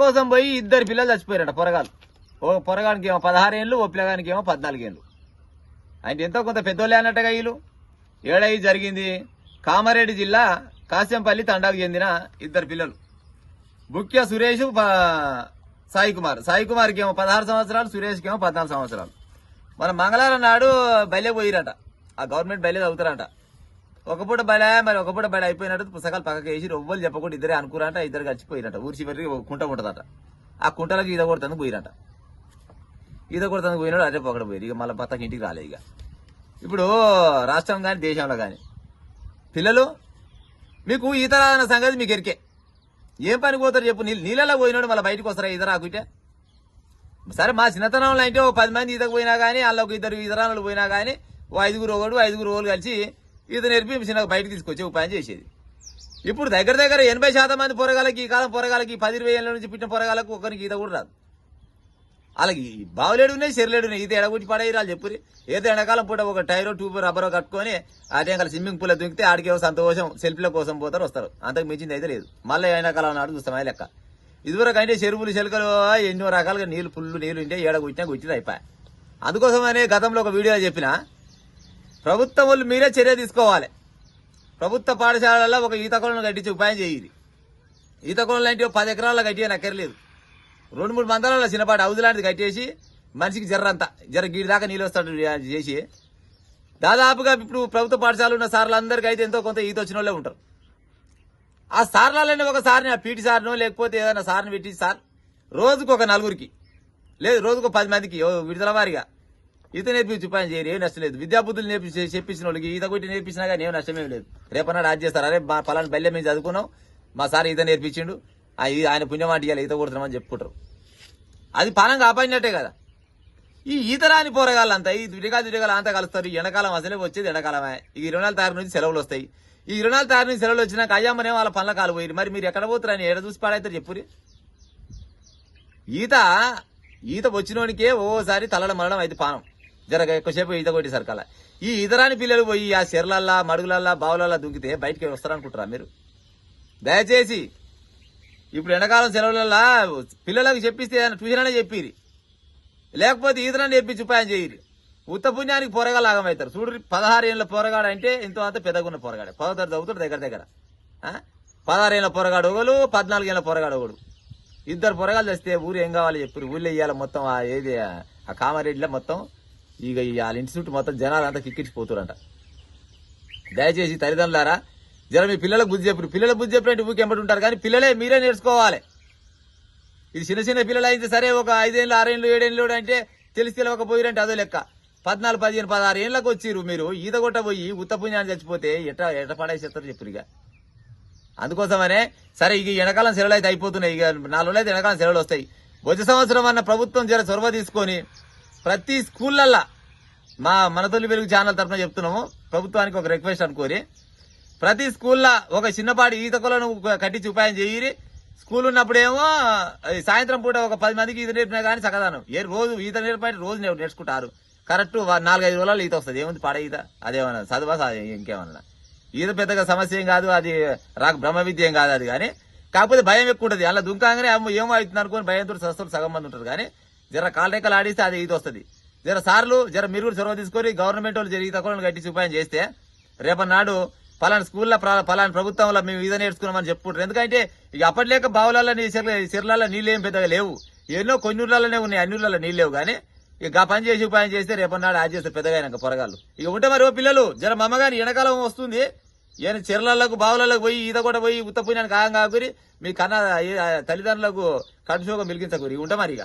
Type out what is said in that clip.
కోసం పోయి ఇద్దరు పిల్లలు చచ్చిపోయారట పొరగాలు. ఓ పొరగానికి ఏమో 16 ఏళ్ళు, ఓ పిల్లగానికి ఏమో 14 ఏళ్ళు. ఆయన ఎంతో కొంత పెద్దోళ్ళే అన్నట్టుగా వీళ్ళు. ఏడై జరిగింది కామారెడ్డి జిల్లా కాశంపల్లి తండాకు చెందిన ఇద్దరు పిల్లలు, బుక్య సురేష్, సాయి కుమార్. సాయి కుమార్కి ఏమో 16 సంవత్సరాలు, సురేష్కి ఏమో 14 సంవత్సరాలు. మన మంగళవారం నాడు బయలే పోయిరట, ఆ గవర్నమెంట్ బయలే చదువుతారంట. ఒక పూట బయట మరి ఒక పూట బయట అయిపోయినట్టు పుస్తకాలు పక్కకి వేసి రొవ్వలు చెప్పకుండా ఇద్దరే అనుకురంట. ఇద్దరు చచ్చిపోయినట. ఊరి చివరికి ఒక కుంట ఉంటదట, ఆ కుంటలకు ఈత కొడుతుంది పోయినట. ఈత కొడుతుంది పోయినాడు, అదే పొగడ పోయి ఇక మళ్ళీ పక్కకి ఇంటికి రాలే. ఇక ఇప్పుడు రాష్ట్రం కానీ దేశంలో కానీ పిల్లలు మీకు ఈత రాదన్న సంగతి మీకు ఎరికే. ఏం పని పోతారు చెప్పు? నీళ్ళలో పోయినాడు మళ్ళీ బయటకు వస్తారా ఈత రాకుంటే? సరే మా చిన్నతనంలో అంటే ఓ 10 మంది ఈతకు పోయినా కానీ వాళ్ళ ఒక ఇద్దరు ఈతరాలు పోయినా కానీ ఓ 5 రోజులు కలిసి ఈత నేర్పి చిన్న బయటకు తీసుకొచ్చి ఉపాయం చేసేది. ఇప్పుడు దగ్గర 80% మంది పొరగాలకి, ఈ కాలం పొరగాలకి 10-20 ఏళ్ళ నుంచి పుట్టిన పొరగాలకు ఒకరికి ఈత కూడా రాదు. వాళ్ళకి బావులేడు ఉన్నాయి, చెరులేడు ఉన్నాయి. ఈత ఎడగొట్టి పడేయరాలు చెప్పురి. ఏదో ఎండాకాలం పూట ఒక టైరో ట్యూబ్ రబ్బరో కట్టుకొని ఆ టైంకాల స్విమ్మింగ్ పూల్ దుంకితే ఆడికేవో సంతోషం, సెల్ఫీల కోసం పోతారు వస్తారు. అంతకు మించింది అయితే లేదు. మళ్ళీ ఎండాకాలం నాడు చూస్తాం అది లెక్క. ఇదివరకు అంటే చెరువులు చెలకలు ఎన్నో రకాలుగా నీళ్లు ఉంటే ఏడగొట్టినా గుట్టినా అయిపోయాయి. అందుకోసమనే గతంలో ఒక వీడియో చెప్పిన, ప్రభుత్వం వాళ్ళు మీరే చర్య తీసుకోవాలి. ప్రభుత్వ పాఠశాలలో ఒక ఈత కొలను కట్టించి ఉపాయం చేయాలి. ఈత కొలను అంటే 10 ఎకరాల్లో కట్టియా నక్కర్లేదు, 2-3 మందరాల చిన్నపాటి హౌజ్ లాంటిది కట్టేసి మనిషికి జర గీడి దాకా నీళ్ళు వస్తాడు చేసి, దాదాపుగా ఇప్పుడు ప్రభుత్వ పాఠశాల ఉన్న సార్లందరికీ అయితే ఎంతో కొంత ఈత వచ్చిన వాళ్ళే ఉంటారు. ఆ సార్లలోనే ఒక సార్ని, ఆ పీటీ సార్నో లేకపోతే ఏదైనా సార్ని పెట్టి, సార్ రోజుకు ఒక 4 లేదు రోజుకు 10 మందికి విడుదల వారిగా ఈత నేర్పించి ఉపాయం చేయరు, ఏం నష్టం లేదు. విద్యాబుద్ధులు చెప్పించిన వాళ్ళకి ఈత కొట్టి నేర్పించినా కానీ ఏం నష్టమేం లేదు. రేపన్నా రాజు చేస్తారు, అరే మా పలానా బల్లె మేము చదువుకున్నాం, మా సార్ ఈత నేర్పించిండు, ఆయన పుణ్యమాట ఇవ్వాలి, ఈత కొడుతున్నామని చెప్పుకుంటారు. అది పానం కాపాడినట్టే కదా. ఈ ఈత రాని పోరగాళ్ళంతా ఈ దుడిగాలు అంతా కలుస్తారు. ఎండాకాలం అసలే వచ్చేది ఎండాకాలమే. ఈ 24 తారీఖు నుంచి సెలవులు వస్తాయి. ఈ 24 తారీఖు నుంచి సెలవులు వచ్చినాక అయ్యమ్మనే వాళ్ళ పనుల కాలు పోయి మరి మీరు ఎక్కడ పోతారని ఏడ చూసి పాడైతారు చెప్పురి. ఈత వచ్చినోనికే ఓసారి తలడ మరణం అయితే పానం, జర ఎక్కువసేపు ఈత కొట్టి సరికాల. ఈ ఈతరాని పిల్లలు పోయి ఆ చెర్లల్లా, మడుగులల్లా, బావులల్లా దుంకితే బయటికి వస్తారనుకుంటారా మీరు? దయచేసి ఇప్పుడు ఎండాకాలం సెలవులల్లా పిల్లలకు చెప్పిస్తే ట్యూషన్ అనే చెప్పిరి, లేకపోతే ఈతరాన్ని నేర్పించి ఉపాయం చేయరు. ఉత్త పుణ్యానికి పోరగాళ్ళు ఆగమవుతారు. చూడు 16 ఏళ్ళ పోరగాడు అంటే ఎంతో అంత పెద్దగున్న పోరగాడే, 10వ తరగతి చదువుతాడు దగ్గర 16 ఏళ్ళ పోరగాడు ఒకడు, 14 ఏళ్ళ పోరగాడు ఒకడు. ఇద్దరు పొరగాలు తెస్తే ఊరు ఏం కావాలి చెప్పారు? ఊళ్ళో ఇవ్వాలి మొత్తం ఏది ఆ కామారెడ్డిలో మొత్తం ఇక వాళ్ళ ఇంటి చుట్టూ మొత్తం జనాలు అంతా కిక్కిచ్చిపోతారంట. దయచేసి తల్లిదండ్రులారా జర మీ పిల్లలకు బుద్ధి చెప్పారు. పిల్లలకు బుద్ధి చెప్పినట్టు ఊకెంబడి ఉంటారు కానీ పిల్లలే మీరే నేర్చుకోవాలి. ఇది చిన్న పిల్లలు అయితే సరే, ఒక 5 ఏళ్ళు 6 ఏళ్ళు 7 ఏళ్ళు అంటే తెలిసి తెలియక పోయిరంటే అదో లెక్క. 14, 15, 16 ఏళ్ళకి వచ్చిరు మీరు ఈత కొట్ట పోయి ఉత్త పుణ్యాన్ని చచ్చిపోతే ఎట్ట పడేసేస్తారు చెప్పురు. ఇక అందుకోసమనే సరే ఇక ఎండాకాలం సెలవులు అయితే అయిపోతున్నాయి. ఇక 4 రోజులు అయితే ఎండాకాలం సెలవులు వస్తాయి. వచ్చే సంవత్సరం అన్న ప్రభుత్వం జర చొరవ తీసుకొని ప్రతి స్కూళ్ళల్లా మన తొలి వెలుగు ఛానల్ తరఫున చెప్తున్నాము, ప్రభుత్వానికి ఒక రిక్వెస్ట్ అనుకోరి, ప్రతి స్కూల్లో ఒక చిన్నపాటి ఈత కొలను కట్టించి ఉపాయం చేయరి. స్కూల్ ఉన్నప్పుడేమో సాయంత్రం పూట ఒక 10 మందికి ఈత నేర్పినా కానీ చక్కదానం. రోజు ఈత నేర్పి రోజు నేర్చుకుంటారు. కరెక్ట్ 4-5 రోజుల్లో ఈత వస్తుంది. ఏముంది పాడ ఈత, అదేమన్నా చదువా ఇంకేమన్నా. ఈత పెద్దగా సమస్య ఏం కాదు, అది బ్రహ్మ విద్య ఏం కాదు అది. కానీ కాకపోతే భయం ఎక్కువ ఉంటుంది. అలా దుంకాగానే ఏమో అవుతుంది అనుకుని భయంతో సస్తులు సగం మంది ఉంటారు. కానీ జర కాళ్ళరెక్కలు ఆడిస్తే అది ఈత వస్తుంది. జర సార్లు జర మీరు కూడా చొరవ తీసుకొని గవర్నమెంట్ వాళ్ళు జర ఈత కొలను కట్టించి ఉపాయం చేస్తే రేపన్నాడు పలానా స్కూల్లో పలానా ప్రభుత్వంలో మేము ఈత నేర్చుకున్నామని చెప్పుకుంటారు. ఎందుకంటే ఇక అప్పట్లేక బావులలో చెర్లలో నీళ్ళు ఏం పెద్దగా లేవు, ఎన్నో కొన్ని ఊర్లలోనే ఉన్నాయి, అన్ని ఊర్లలో నీళ్ళు లేవు. కానీ ఇక పని చేసి ఉపాయం చేస్తే రేపన్నాడు అది చేస్తే పెద్దగా అయినాక పొరగాళ్ళు ఇక ఉంటే మరి పిల్లలు జర మమ్మగాని ఎండాకాలం వస్తుంది, చెర్లలకు బావులకు పోయి ఈత కూడా పోయి ఉత్త పుణ్యానికి ఆగం కాకూరి మీ కన్నా తల్లిదండ్రులకు కడుపుగా మిలిగించకూరి ఉంటా మరి. ఇక